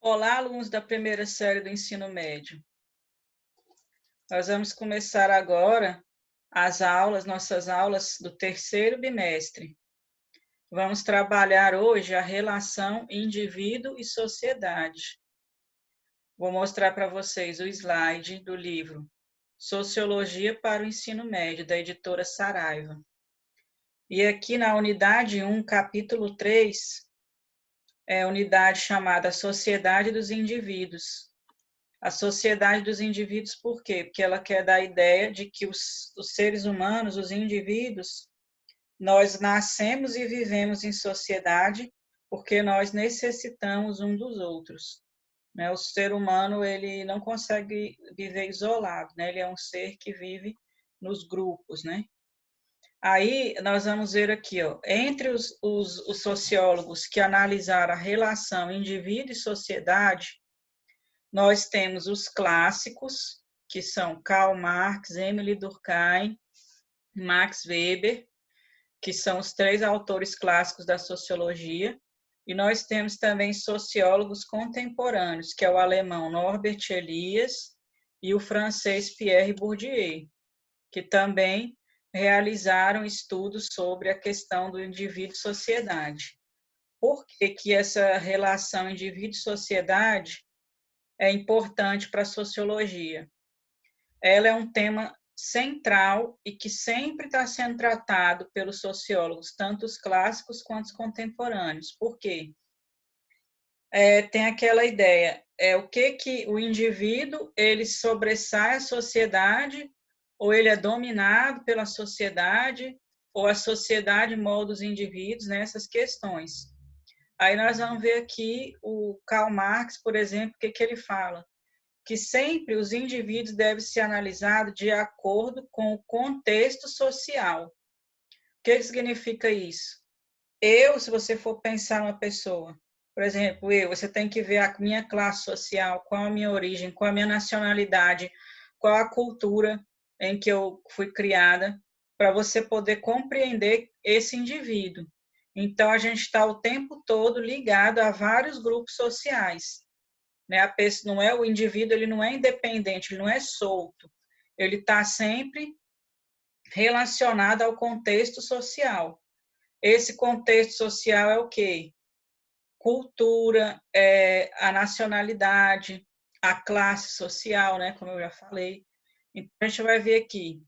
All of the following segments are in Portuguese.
Olá, alunos da primeira série do ensino médio. Nós vamos começar agora nossas aulas do terceiro bimestre. Vamos trabalhar hoje a relação indivíduo e sociedade. Vou mostrar para vocês o slide do livro Sociologia para o Ensino Médio, da editora Saraiva. E aqui na unidade 1, capítulo 3, é a unidade chamada Sociedade dos Indivíduos. A sociedade dos indivíduos, por quê? Porque ela quer dar a ideia de que os seres humanos, os indivíduos, nós nascemos e vivemos em sociedade porque nós necessitamos um dos outros. Né? O ser humano ele não consegue viver isolado, né? Ele é um ser que vive nos grupos. Né? Aí nós vamos ver aqui, ó, entre os sociólogos que analisaram a relação indivíduo e sociedade, nós temos os clássicos, que são Karl Marx, Emile Durkheim, Max Weber, que são os três autores clássicos da sociologia, e nós temos também sociólogos contemporâneos, que é o alemão Norbert Elias e o francês Pierre Bourdieu, que também realizaram estudos sobre a questão do indivíduo e sociedade. Por que essa relação indivíduo-sociedade é importante para a sociologia? Ela é um tema central e que sempre está sendo tratado pelos sociólogos, tanto os clássicos quanto os contemporâneos. Por quê? Tem aquela ideia, o que o indivíduo ele sobressai a sociedade, ou ele é dominado pela sociedade, ou a sociedade molda os indivíduos nessas questões. Aí nós vamos ver aqui o Karl Marx, por exemplo, o que ele fala? Que sempre os indivíduos devem ser analisados de acordo com o contexto social. O que significa isso? Se você for pensar uma pessoa, por exemplo, você tem que ver a minha classe social, qual a minha origem, qual a minha nacionalidade, qual a cultura em que eu fui criada, para você poder compreender esse indivíduo. Então, a gente está o tempo todo ligado a vários grupos sociais. Né? A pessoa, não é o indivíduo, ele não é independente, ele não é solto. Ele está sempre relacionado ao contexto social. Esse contexto social é o quê? Cultura, a nacionalidade, a classe social, né, como eu já falei. Então, a gente vai ver aqui.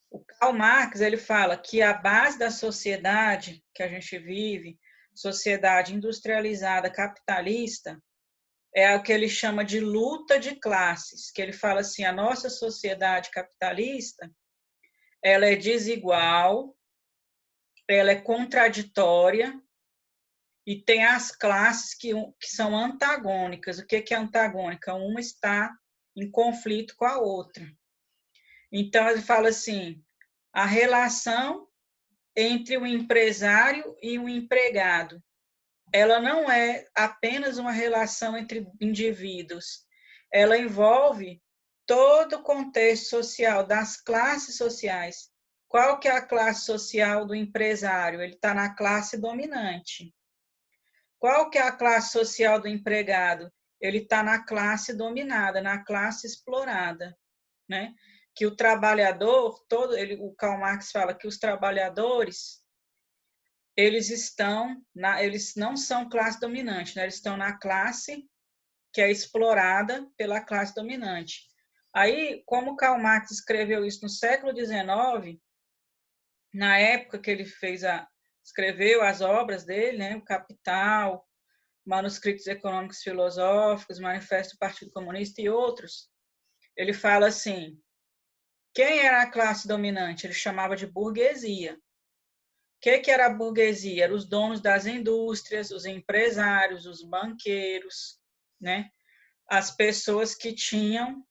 O Karl Marx, ele fala que a base da sociedade que a gente vive, sociedade industrializada, capitalista, é o que ele chama de luta de classes, que ele fala assim, a nossa sociedade capitalista, ela é desigual, ela é contraditória, e tem as classes que são antagônicas. O que é antagônica? Uma está em conflito com a outra. Então, ele fala assim, a relação entre o empresário e o empregado, ela não é apenas uma relação entre indivíduos, ela envolve todo o contexto social, das classes sociais. Qual que é a classe social do empresário? Ele está na classe dominante. Qual que é a classe social do empregado? Ele está na classe dominada, na classe explorada, né? Que o trabalhador, o Karl Marx fala que os trabalhadores, eles não são classe dominante, né? Eles estão na classe que é explorada pela classe dominante. Aí, como Karl Marx escreveu isso no século XIX, na época que ele escreveu as obras dele, né? O Capital, Manuscritos Econômicos Filosóficos, Manifesto do Partido Comunista e outros, ele fala assim, quem era a classe dominante? Ele chamava de burguesia. O que era a burguesia? Eram os donos das indústrias, os empresários, os banqueiros, né? As pessoas que tinham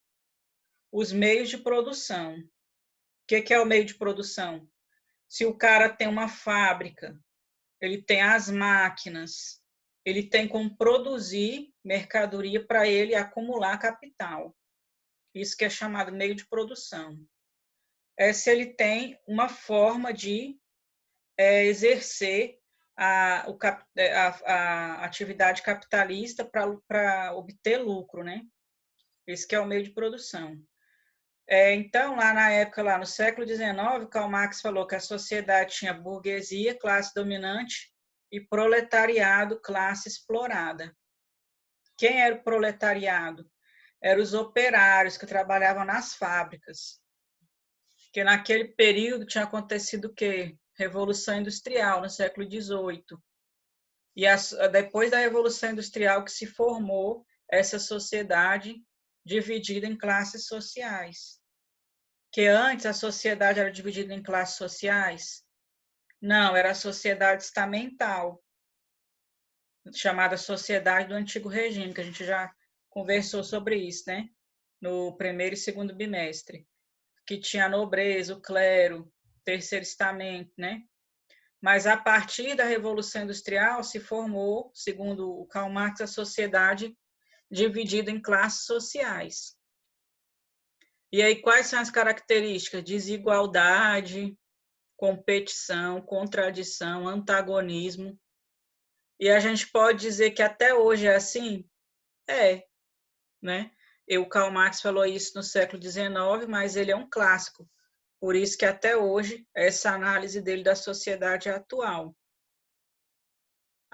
os meios de produção. O que é o meio de produção? Se o cara tem uma fábrica, ele tem as máquinas, ele tem como produzir mercadoria para ele acumular capital. Isso que é chamado meio de produção. Se ele tem uma forma de exercer a atividade capitalista para obter lucro, né? Esse que é o meio de produção. Então, lá na época, lá no século XIX, Karl Marx falou que a sociedade tinha burguesia, classe dominante, e proletariado, classe explorada. Quem era o proletariado? Eram os operários que trabalhavam nas fábricas. Porque naquele período tinha acontecido o quê? Revolução Industrial, no século XVIII. E depois da Revolução Industrial que se formou essa sociedade dividida em classes sociais. Que antes a sociedade era dividida em classes sociais? Não, era a sociedade estamental, chamada Sociedade do Antigo Regime, que a gente já conversou sobre isso, né? No primeiro e segundo bimestre, que tinha a nobreza, o clero, o terceiro estamento, né? Mas a partir da Revolução Industrial se formou, segundo o Karl Marx, a sociedade dividida em classes sociais. E aí quais são as características? Desigualdade, competição, contradição, antagonismo. E a gente pode dizer que até hoje é assim? Né? O Karl Marx falou isso no século XIX, mas ele é um clássico. Por isso que até hoje, essa análise dele da sociedade é atual.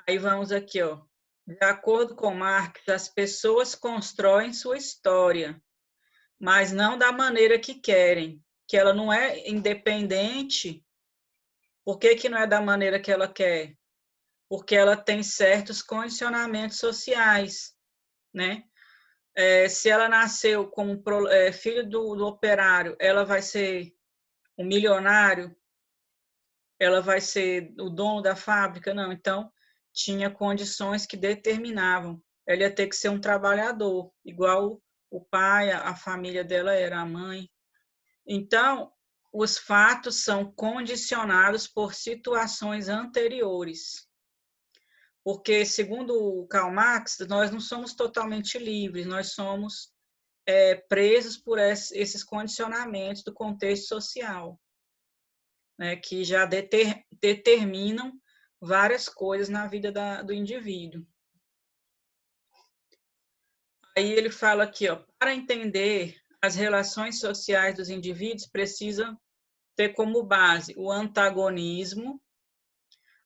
Aí vamos aqui, ó. De acordo com Marx, as pessoas constroem sua história, mas não da maneira que querem, que ela não é independente. Por que não é da maneira que ela quer? Porque ela tem certos condicionamentos sociais, né? Se ela nasceu como filho do operário, ela vai ser um milionário? Ela vai ser o dono da fábrica? Não. Então, tinha condições que determinavam. Ela ia ter que ser um trabalhador, igual o pai, a família dela era, a mãe. Então, os fatos são condicionados por situações anteriores. Porque, segundo o Karl Marx, nós não somos totalmente livres, nós somos presos por esses condicionamentos do contexto social, né, que já determinam várias coisas na vida do indivíduo. Aí ele fala aqui, ó, para entender as relações sociais dos indivíduos, precisa ter como base o antagonismo.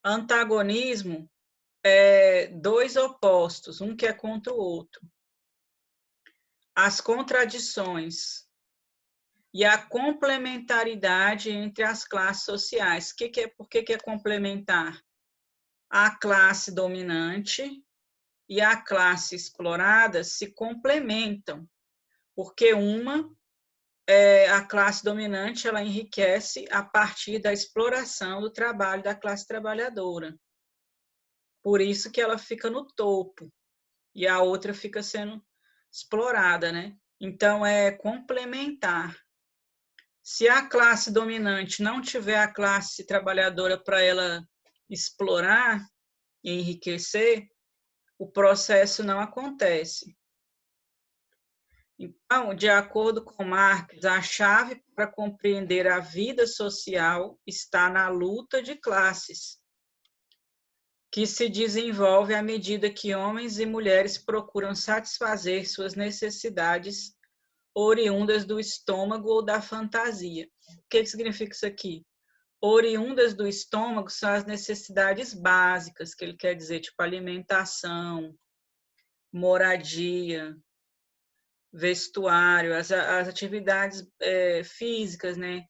Antagonismo é dois opostos, um que é contra o outro. As contradições e a complementaridade entre as classes sociais. Por que é complementar? A classe dominante e a classe explorada se complementam, porque a classe dominante, ela enriquece a partir da exploração do trabalho da classe trabalhadora. Por isso que ela fica no topo e a outra fica sendo explorada, né? Então, é complementar. Se a classe dominante não tiver a classe trabalhadora para ela explorar e enriquecer, o processo não acontece. Então, de acordo com Marx, a chave para compreender a vida social está na luta de classes, que se desenvolve à medida que homens e mulheres procuram satisfazer suas necessidades oriundas do estômago ou da fantasia. O que significa isso aqui? Oriundas do estômago são as necessidades básicas, que ele quer dizer, tipo alimentação, moradia, vestuário, as atividades físicas, né,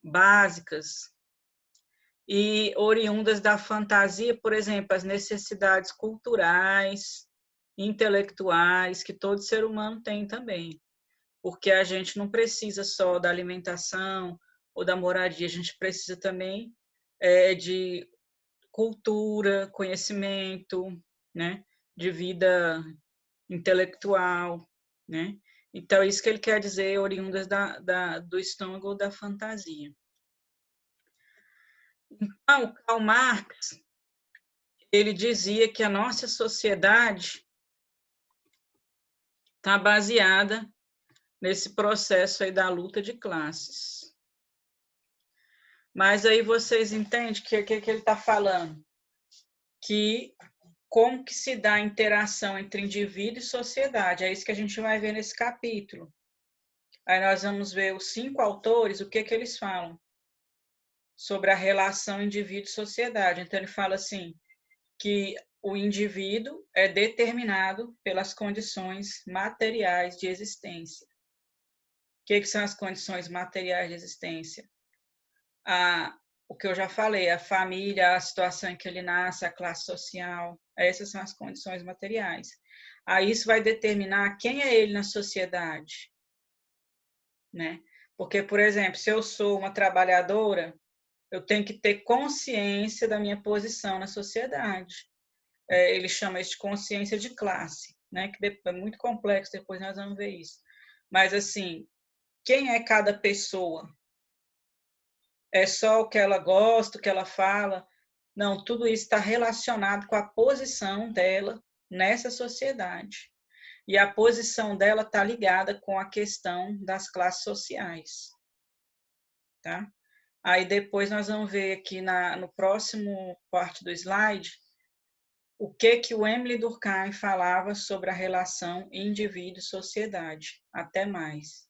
básicas. E oriundas da fantasia, por exemplo, as necessidades culturais, intelectuais, que todo ser humano tem também. Porque a gente não precisa só da alimentação ou da moradia, a gente precisa também de cultura, conhecimento, né, de vida intelectual, né? Então, isso que ele quer dizer, oriundas do estômago ou da fantasia. Então, Karl Marx, ele dizia que a nossa sociedade está baseada nesse processo aí da luta de classes. Mas aí vocês entendem o que ele está falando? que como que se dá a interação entre indivíduo e sociedade. É isso que a gente vai ver nesse capítulo. Aí nós vamos ver os 5 autores, o que eles falam sobre a relação indivíduo-sociedade. Então, ele fala assim, que o indivíduo é determinado pelas condições materiais de existência. O que são as condições materiais de existência? O que eu já falei, a família, a situação em que ele nasce, a classe social, essas são as condições materiais. Aí isso vai determinar quem é ele na sociedade, né? Porque, por exemplo, se eu sou uma trabalhadora, eu tenho que ter consciência da minha posição na sociedade. Ele chama isso de consciência de classe, né? Que é muito complexo, depois nós vamos ver isso. Mas, assim, quem é cada pessoa? É só o que ela gosta, o que ela fala? Não, tudo isso está relacionado com a posição dela nessa sociedade. E a posição dela está ligada com a questão das classes sociais. Tá? Aí depois nós vamos ver aqui no próximo parte do slide o que o Emile Durkheim falava sobre a relação indivíduo-sociedade. Até mais.